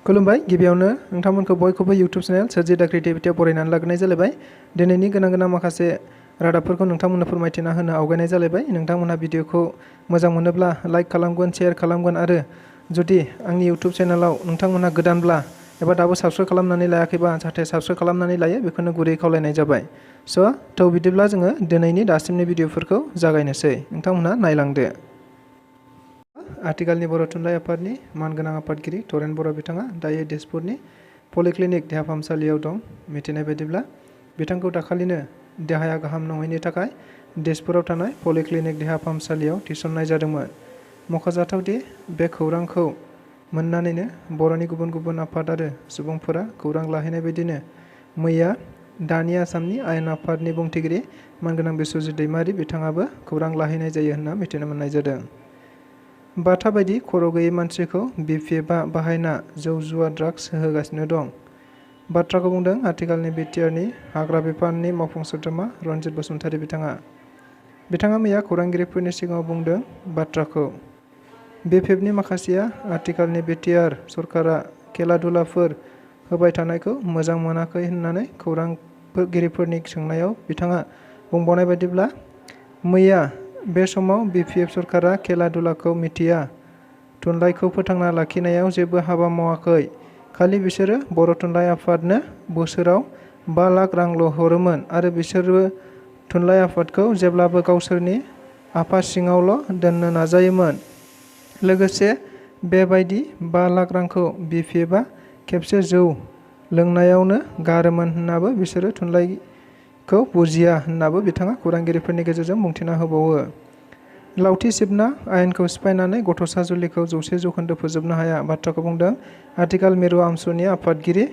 खुलुमबाय गिबियावनो नोंथांमोनखौ बयखौबो इउट्युब चेनेल सोरजिदा क्रिएटिभिटियाव बरायनानै लाग्रोनाय जालायबाय। दिनैनि गोनां माखासे रादाबफोरखौ नोंथांमोननो फोरमायथिना होनो आवगायनाय जालायबाय। नोंथांमोनहा भिडिअखौ मोजां मोनोब्ला लाइक खालामगोन, शेयार खालामगोन आरो जुदि आंनि इउट्युब चेनेलाव नोंथांमोनहा गोदानब्ला एबा दाबो साबस्क्राइब खालामनानै लायाखैबा जाहाथे साबस्क्राइब खालामनानै लायो बेखौनो गुरै खावलायनाय जाबाय। थ' बिदिब्ला जोङो दिनैनि दासिमनि भिडिअफोरखौ जागायनोसै। नोंथांमोनहा नायलांदो। आथिखालनि बर' थुनलाइ आफादनि मानगोनां आफादगिरि तरेन बर' बिथाङा दायो दिसपुरनि पलिक्लिनिक देहा फाहामसालियाव दं। मिथिनाय बायदिब्ला बिथांखौ दाखालिनो देहाया गाहाम नङैनि थाखाय दिसपुराव थानाय पलिक्लिनिक देहा फाहामसालियाव थिसननाय जादोंमोन। मख'जाथावदि बे खौरांखौ मोननानैनो बर'नि गुबुन गुबुन आफाद आरो सुबुंफोरा खौरां लाहैनाय बायदिनो मैया दानि आसामनि आयेन आफादनि बुंथिगिरि मानगोनां बिस्वजित दैमारि बिथाङाबो खौरां लाहैनाय जायो होनना मिथिनो मोननाय जादों। बाथा बायदि खर' गैयै मानसिखौ बिपिएफआ बाहायना जौ जुवा ड्राग्स होगासिनो दं। बाथ्राखौ बुंदों आथिखालनि बिटिआरनि हाग्रा बिफाननि मावफुं सोद्रोमा रनजित बसुमतारी बिथाङा मैया खौरांगिरिफोरनि सिगाङाव बुंदों बाथ्राखौ। बिपिएफनि माखासेया आथिखालनि बिटिआर सरकारा खेला दुलाफोर होबाय थानायखौ मोजां मोनाखै होननानै खौरांगिरिफोरनि सोंनायाव बिथाङा बुंबावनाय बायदिब्ला मैया बे समाव बिपिएफ सरकारा खेला दुलाखौ मिथिया, थुनलाइखौ फोथांना लाखिनायाव जेबो हाबा मावाखै, खालि बिसोरो बर' थुनलाइ आफादनो बोसोराव 5 लाख रांल' हरोमोन आरो बिसोरबो थुनलाइ आफादखौ जेब्लाबो गावसोरनि आफाद सिङावल' दोननो नाजायोमोन। लोगोसे बेबायदि 5 लाख रांखौ बिपिएफआ खेबसे जौ लोंनायावनो गारोमोन होननाबो बिसोरो थुनलाइखौ बुजिया होननाबो बिथाङा खौरांगिरिफोरनि गेजेरजों बुंथिना होबावो। लावथि सिबना आयेनखौ सिफायनानै गथ'सा जुलिखौ 100% फोजोबनो हाया बाथ्राखौ बुंदों आथिखाल मिरु आमसुनि आफादगिरि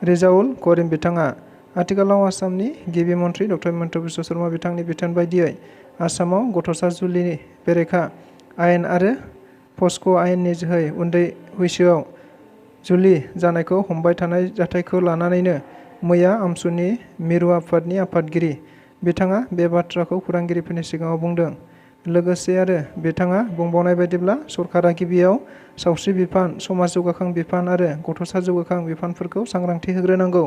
रिजाउल करिम बिथाङा। आथिखालाव आसामनि गिबि मन्थ्रि ड हिमन्त बिश्व शर्मा बिथांनि बिथोन बायदियै आसामाव गथ'सा जुलिनि बेरेखा आयेन आरो पस्क' आयेननि जोहै उन्दै बैसोआव जुलि जानायखौ हमबाय थानाय जाथायखौ लानानैनो मैया आमसुनि मिरु आफादनि आफादगिरि बिथाङा बे बाथ्राखौ खौरांगिरिफोरनि सिगाङाव बुंदों। लोगोसे आरो बिथाङा बुंबावनाय बायदिब्ला सरकारा गिबियाव सावस्रि बिफान, समाज जौगाखां बिफान आरो गथ'सा जौगाखां बिफानफोरखौ सांग्रांथि होग्रोनांगौ।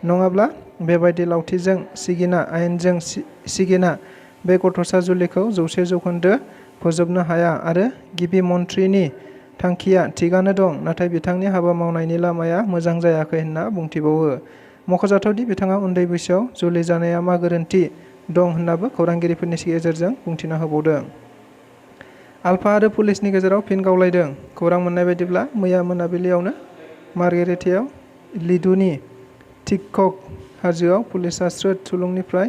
नङाब्ला बेबायदि लावथिजों सिगिना आयेनजों सिगिना बे गथ'सा जुलिखौ 100% फोजोबनो हाया आरो गिबि मन्थ्रिनि थांखिया थिगानो दं, नाथाय बिथांनि हाबा मावनायनि लामाया मोजां जायाखै होनना बुंथिबावो। मख'जाथावदि बिथाङा उन्दै बैसोआव जुलि जानाया मा गोरोन्थि दं होननाबो खौरांगिरिफोरनि गेजेरजों बुंथिना होबावदों। आलफा आरो पुलिसनि गेजेराव फिन गावलायदों। खौरां मोननाय बायदिब्ला मैया मोनाबिलियावनो मार्गेरिटायाव लिडुनि टिकक हाजोआव पुलिसआ स्रोद सुलुंनिफ्राय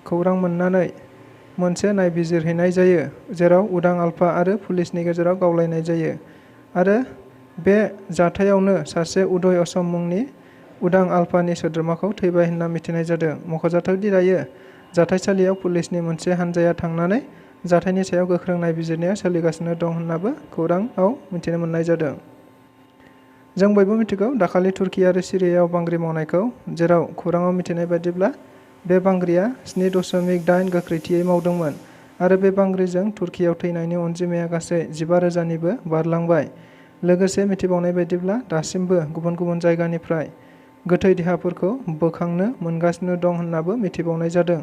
खौरां मोननानै मोनसे नायबिजिरहैनाय जायो, जेराव उदां आलफा आरो पुलिसनि गेजेराव गावलायनाय जायो आरो बे जाथायावनो सासे उदय असम मुंनि उदां आलफानि सोद्रोमाखौ थैबाय होनना मिथिनाय जादों। मख'जाथावदि दायो जाथायसालियाव पुलिसनि मोनसे हानजाया थांनानै जाथायनि सायाव गोख्रों नायबिजिरनाया सोलिगासिनो दं होननाबो खौरांआव मिथिनो मोननाय जादों। जों बयबो मिथिगौ दाखालि तुर्की आरो सिरियायाव बांग्रि मावनायखौ, जेराव खौरांआव मिथिनाय बायदिब्ला बे बांग्रिया 7.8 गोख्रैथियै मावदोंमोन आरो बे बांग्रिजों तुर्कीयाव थैनायनि अनजिमाया गासै 15,000निबो बारलांबाय। लोगोसे मिथिबावनाय बायदिब्ला दासिमबो गुबुन गुबुन जायगानिफ्राय गोथै देहाफोरखौ बोखांनो मोनगासिनो दं होननाबो मिथिबावनाय जादों।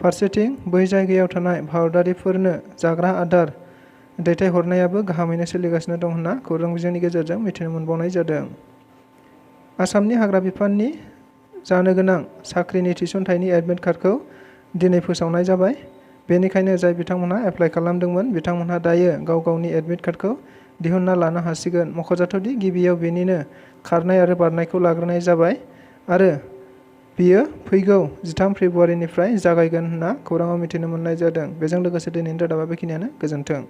फारसेथिं बै जायगायाव थानाय भारतारिफोरनो जाग्रा आदार दैथायहरनायाबो गाहामैनो सोलिगासिनो दं होनना खौरां बिजोंनि गेजेरजों मिथिनो मोनबावनाय जादों। आसामनि हाग्रा बिफाननि जानो गोनां साख्रिनि थिसनथायनि एडमिट कार्डखौ दिनै फोसावनाय जाबाय। बेनिखायनो जाय बिथांमोनहा एप्लाइ खालामदोंमोन बिथांमोनहा दायो गाव गावनि एडमिट कार्डखौ दिहुनना लानो हासिगोन। मख'जाथावदि गिबियाव बेनिनो खारनाय आरो बारनायखौ लाग्रोनाय जाबाय आरो बियो फैगौ 13 फेब्रुवारिनिफ्राय जागायगोन होनना खौरांआव मिथिनो मोननाय जादों। बेजों लोगोसे दिनैनि रादाबा बेखिनियानो। गोजोन्थों।